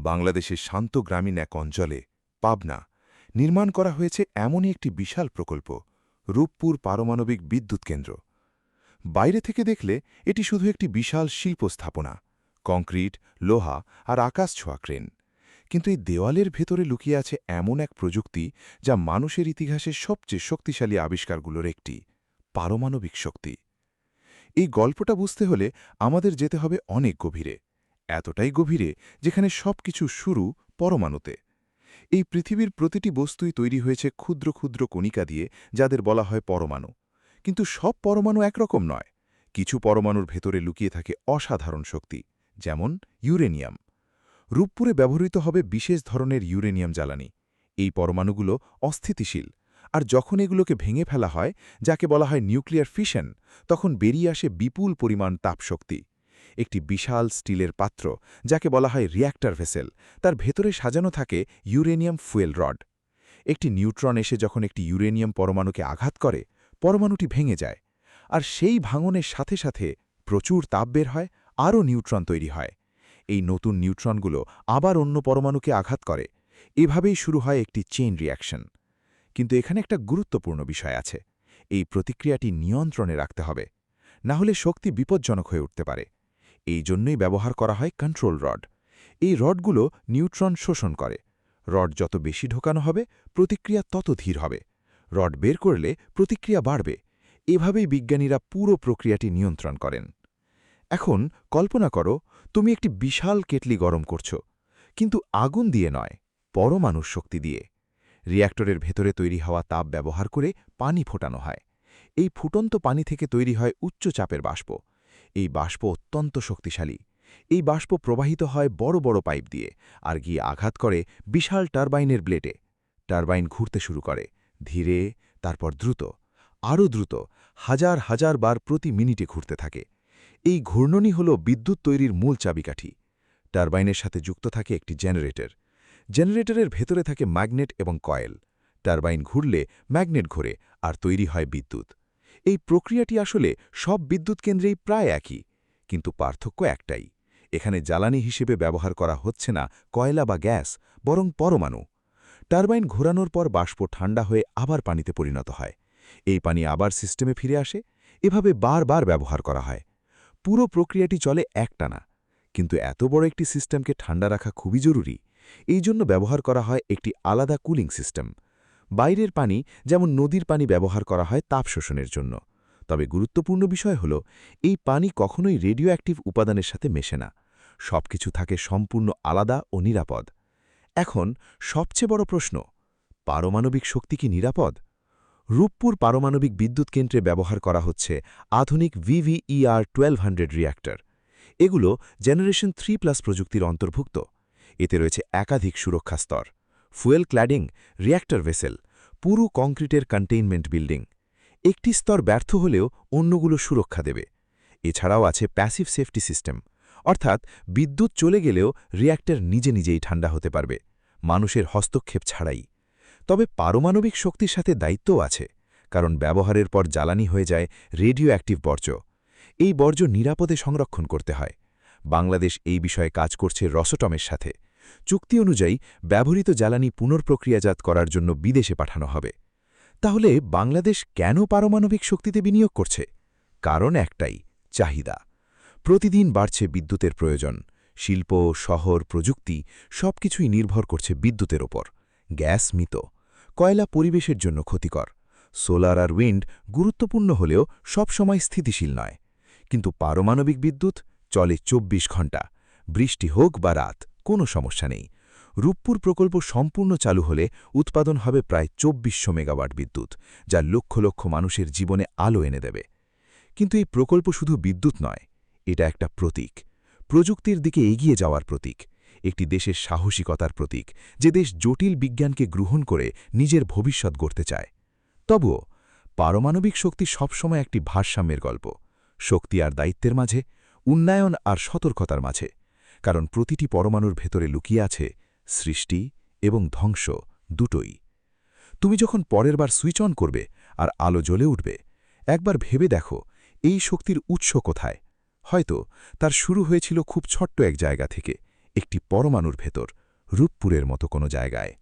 বাংলাদেশের শান্ত গ্রামীণ এক অঞ্চলে পাবনা নির্মাণ করা হয়েছে এমনই একটি বিশাল প্রকল্প রূপপুর পারমাণবিক বিদ্যুৎ কেন্দ্র। বাইরে থেকে দেখলে এটি শুধু একটি বিশাল শিল্প স্থাপনা, কংক্রিট, লোহা আর আকাশ ছোঁয়া ক্রেন। কিন্তু এই দেওয়ালের ভেতরে লুকিয়ে আছে এমন এক প্রযুক্তি যা মানুষের ইতিহাসের সবচেয়ে শক্তিশালী আবিষ্কারগুলোর একটি, পারমাণবিক শক্তি। এই গল্পটা বুঝতে হলে আমাদের যেতে হবে অনেক গভীরে, এতটাই গভীরে যেখানে সবকিছু শুরু পরমাণুতে। এই পৃথিবীর প্রতিটি বস্তুই তৈরি হয়েছে ক্ষুদ্র ক্ষুদ্র কণিকা দিয়ে, যাদের বলা হয় পরমাণু। কিন্তু সব পরমাণু একরকম নয়। কিছু পরমাণুর ভেতরে লুকিয়ে থাকে অসাধারণ শক্তি, যেমন ইউরেনিয়াম। রূপপুরে ব্যবহৃত হবে বিশেষ ধরনের ইউরেনিয়াম জ্বালানি। এই পরমাণুগুলো অস্থিতিশীল, আর যখন এগুলোকে ভেঙে ফেলা হয়, যাকে বলা হয় নিউক্লিয়ার ফিশন, তখন বেরিয়ে আসে বিপুল পরিমাণ তাপশক্তি। একটি বিশাল স্টিলের পাত্র, যাকে বলা হয় রিয়্যাক্টর ভেসেল, তার ভেতরে সাজানো থাকে ইউরেনিয়াম ফুয়েল রড। একটি নিউট্রন এসে যখন একটি ইউরেনিয়াম পরমাণুকে আঘাত করে, পরমাণুটি ভেঙে যায়। আর সেই ভাঙনের সাথে সাথে প্রচুর তাপ বের হয়, আরও নিউট্রন তৈরি হয়। এই নতুন নিউট্রনগুলো আবার অন্য পরমাণুকে আঘাত করে। এভাবেই শুরু হয় একটি চেইন রিঅ্যাকশন। কিন্তু এখানে একটা গুরুত্বপূর্ণ বিষয় আছে। এই প্রতিক্রিয়াটি নিয়ন্ত্রণে রাখতে হবে, না হলে শক্তি বিপজ্জনক হয়ে উঠতে পারে। এই জন্যই ব্যবহার করা হয় কন্ট্রোল রড। এই রডগুলো নিউট্রন শোষণ করে। রড যত বেশি ঢোকানো হবে, প্রতিক্রিয়া তত ধীর হবে। রড বের করলে প্রতিক্রিয়া বাড়বে। এভাবেই বিজ্ঞানীরা পুরো প্রক্রিয়াটি নিয়ন্ত্রণ করেন। এখন কল্পনা করো, তুমি একটি বিশাল কেটলি গরম করছো, কিন্তু আগুন দিয়ে নয়, পরমাণুর শক্তি দিয়ে। রিয়্যাক্টরের ভেতরে তৈরি হওয়া তাপ ব্যবহার করে পানি ফোটানো হয়। এই ফুটন্ত পানি থেকে তৈরি হয় উচ্চ চাপের বাষ্প। এই বাষ্প অত্যন্ত শক্তিশালী। এই বাষ্প প্রবাহিত হয় বড় বড় পাইপ দিয়ে, আর গিয়ে আঘাত করে বিশাল টারবাইনের ব্লেডে। টারবাইন ঘুরতে শুরু করে, ধীরে, তারপর দ্রুত, আরও দ্রুত, হাজার হাজার বার প্রতি মিনিটে ঘুরতে থাকে। এই ঘূর্ণনই হল বিদ্যুৎ তৈরির মূল চাবিকাঠি। টারবাইনের সাথে যুক্ত থাকে একটি জেনারেটর। জেনারেটরের ভেতরে থাকে ম্যাগনেট এবং কয়েল। টারবাইন ঘুরলে ম্যাগনেট ঘোরে, আর তৈরি হয় বিদ্যুৎ। এই প্রক্রিয়াটি আসলে সব বিদ্যুৎ কেন্দ্রেই প্রায় একই, কিন্তু পার্থক্য একটাই। এখানে জ্বালানি হিসেবে ব্যবহার করা হচ্ছে না কয়লা বা গ্যাস, বরং পরমাণু। টারবাইন ঘোরানোর পর বাষ্প ঠান্ডা হয়ে আবার পানিতে পরিণত হয়। এই পানি আবার সিস্টেমে ফিরে আসে। এভাবে বারবার ব্যবহার করা হয়। পুরো প্রক্রিয়াটি চলে একটানা। কিন্তু এত বড় একটি সিস্টেমকে ঠান্ডা রাখা খুবই জরুরি। এই জন্য ব্যবহার করা হয় একটি আলাদা কুলিং সিস্টেম। বাইরের পানি, যেমন নদীর পানি, ব্যবহার করা হয় তাপ শোষণের জন্য। তবে গুরুত্বপূর্ণ বিষয় হল, এই পানি কখনোই রেডিও অ্যাক্টিভ উপাদানের সাথে মেশে না। সবকিছু থাকে সম্পূর্ণ আলাদা ও নিরাপদ। এখন সবচেয়ে বড় প্রশ্ন, পারমাণবিক শক্তি কি নিরাপদ? রূপপুর পারমাণবিক বিদ্যুৎ কেন্দ্রে ব্যবহার করা হচ্ছে আধুনিক VVER-1200 রিয়্যাক্টর। এগুলো জেনারেশন 3+ প্রযুক্তির অন্তর্ভুক্ত। এতে রয়েছে একাধিক সুরক্ষা স্তর, ফুয়েল ক্ল্যাডিং, রিয়্যাক্টর ভেসেল, পুরো কংক্রিটের কন্টেইনমেন্ট বিল্ডিং। একটি স্তর ব্যর্থ হলেও অন্যগুলো সুরক্ষা দেবে। এছাড়াও আছে প্যাসিভ সেফটি সিস্টেম, অর্থাৎ বিদ্যুৎ চলে গেলেও রিয়্যাক্টর নিজে নিজেই ঠান্ডা হতে পারবে, মানুষের হস্তক্ষেপ ছাড়াই। তবে পারমাণবিক শক্তির সাথে দায়িত্বও আছে, কারণ ব্যবহারের পর জ্বালানি হয়ে যায় রেডিও অ্যাক্টিভ বর্জ্য। এই বর্জ্য নিরাপদে সংরক্ষণ করতে হয়। বাংলাদেশ এই বিষয়ে কাজ করছে রসটমের সাথে। চুক্তি অনুযায়ী ব্যবহৃত জ্বালানি পুনর্প্রক্রিয়াজাত করার জন্য বিদেশে পাঠানো হবে। তাহলে বাংলাদেশ কেন পারমাণবিক শক্তিতে বিনিয়োগ করছে? কারণ একটাই, চাহিদা। প্রতিদিন বাড়ছে বিদ্যুতের প্রয়োজন। শিল্প, শহর, প্রযুক্তি সবকিছুই নির্ভর করছে বিদ্যুতের ওপর। গ্যাস মৃত, কয়লা পরিবেশের জন্য ক্ষতিকর, সোলার আর উইন্ড গুরুত্বপূর্ণ হলেও সবসময় স্থিতিশীল নয়। কিন্তু পারমাণবিক বিদ্যুৎ চলে 24 ঘণ্টা, বৃষ্টি হোক বা রাত, কোনো সমস্যা নেই। রূপপুর প্রকল্প সম্পূর্ণ চালু হলে উৎপাদন হবে প্রায় 2400 মেগাওয়াট বিদ্যুৎ, যা লক্ষ লক্ষ মানুষের জীবনে আলো এনে দেবে। কিন্তু এই প্রকল্প শুধু বিদ্যুৎ নয়, এটা একটা প্রতীক, প্রযুক্তির দিকে এগিয়ে যাওয়ার প্রতীক, একটি দেশের সাহসিকতার প্রতীক, যে দেশ জটিল বিজ্ঞানকে গ্রহণ করে নিজের ভবিষ্যৎ গড়তে চায়। তবুও পারমাণবিক শক্তি সবসময় একটি ভারসাম্যের গল্প, শক্তি আর দায়িত্বের মাঝে, উন্নয়ন আর সতর্কতার মাঝে। কারণ প্রতিটি পরমাণুর ভেতরে লুকিয়ে আছে সৃষ্টি এবং ধ্বংস, দুটোই। তুমি যখন পরের বার সুইচ অন করবে আর আলো জ্বলে উঠবে, একবার ভেবে দেখো এই শক্তির উৎস কোথায়। হয়তো তার শুরু হয়েছিল খুব ছোট্ট এক জায়গা থেকে, একটি পরমাণুর ভেতর, রূপপুরের মতো কোনো জায়গায়।